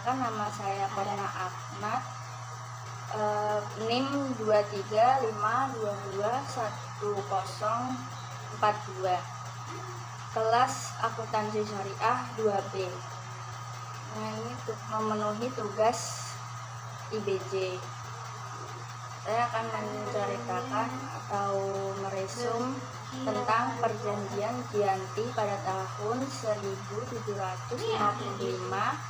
Perkenalkan, nama saya Korna Ahmad, NIM 235221042, kelas akuntansi syariah 2B. Nah, ini memenuhi tugas IBJ. Saya akan menceritakan atau meresum tentang perjanjian Giyanti pada tahun 1755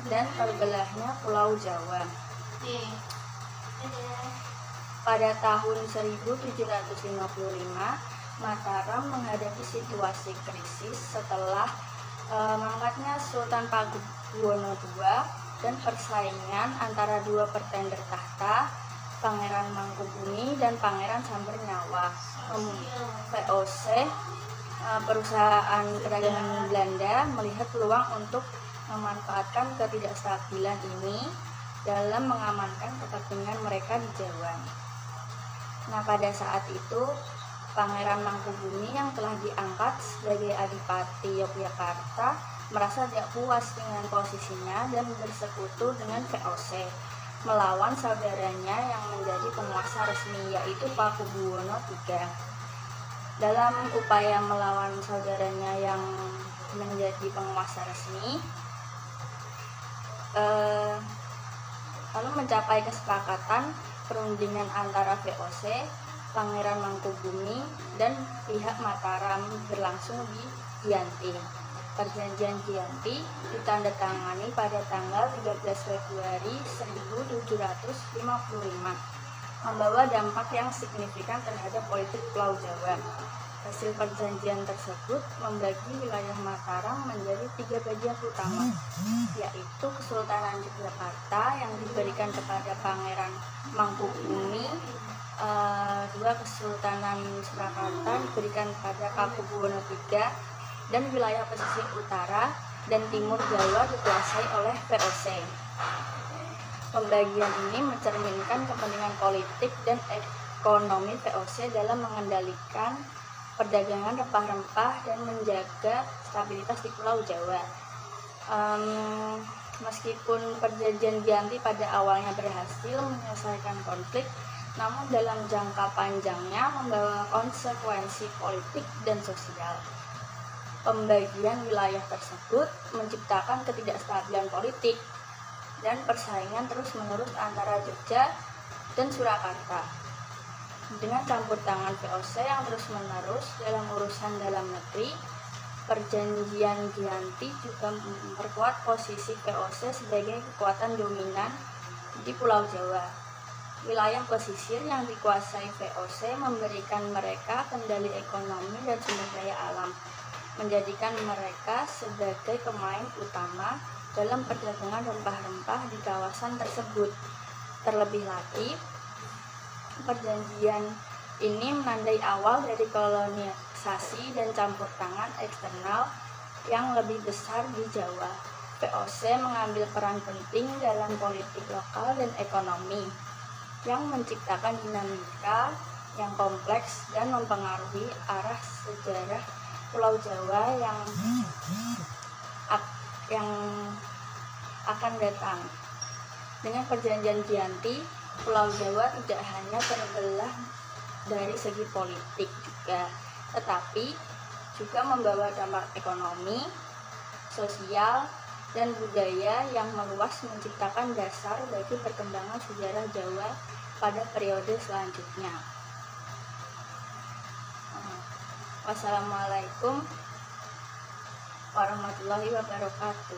dan terbelahnya Pulau Jawa. Pada tahun 1755, Mataram menghadapi situasi krisis setelah mangkatnya Sultan Pakubuwono II dan persaingan antara dua pretender tahta, Pangeran Mangkubumi dan Pangeran Sambernyawa. VOC, perusahaan perdagangan Belanda, melihat peluang untuk memanfaatkan ketidakstabilan ini dalam mengamankan kepentingan mereka di Jawa. Nah, pada saat itu Pangeran Mangkubumi yang telah diangkat sebagai Adipati Yogyakarta merasa tidak puas dengan posisinya dan bersekutu dengan VOC melawan saudaranya yang menjadi penguasa resmi, yaitu Pakubuwono III. Dalam upaya melawan saudaranya yang menjadi penguasa resmi, lalu mencapai kesepakatan perundingan antara VOC, Pangeran Mangkubumi, dan pihak Mataram berlangsung di Giyanti. Perjanjian Giyanti ditandatangani pada tanggal 13 Februari 1755, membawa dampak yang signifikan terhadap politik Pulau Jawa. Hasil perjanjian tersebut membagi wilayah Mataram menjadi 3 bagian utama, yaitu Kesultanan Yogyakarta yang diberikan kepada Pangeran Mangkubumi, 2 Kesultanan Surakarta diberikan kepada Pakubuwono III, dan wilayah pesisir utara dan timur Jawa dikuasai oleh VOC. Pembagian ini mencerminkan kepentingan politik dan ekonomi VOC dalam mengendalikan perdagangan rempah-rempah dan menjaga stabilitas di Pulau Jawa. Meskipun perjanjian Giyanti pada awalnya berhasil menyelesaikan konflik, namun dalam jangka panjangnya membawa konsekuensi politik dan sosial. Pembagian wilayah tersebut menciptakan ketidakstabilan politik dan persaingan terus-menerus antara Jogja dan Surakarta. Dengan campur tangan VOC yang terus-menerus dalam urusan dalam negeri, perjanjian Giyanti juga memperkuat posisi VOC sebagai kekuatan dominan di Pulau Jawa. Wilayah pesisir yang dikuasai VOC memberikan mereka kendali ekonomi dan sumber daya alam, menjadikan mereka sebagai pemain utama dalam perdagangan rempah-rempah di kawasan tersebut. Terlebih lagi, perjanjian ini menandai awal dari kolonisasi dan campur tangan eksternal yang lebih besar di Jawa. VOC mengambil peran penting dalam politik lokal dan ekonomi yang menciptakan dinamika yang kompleks dan mempengaruhi arah sejarah Pulau Jawa yang akan datang. Dengan perjanjian Giyanti, Pulau Jawa tidak hanya terbelah dari segi politik juga, tetapi juga membawa dampak ekonomi, sosial, dan budaya yang meluas, menciptakan dasar bagi perkembangan sejarah Jawa pada periode selanjutnya. Wassalamualaikum warahmatullahi wabarakatuh.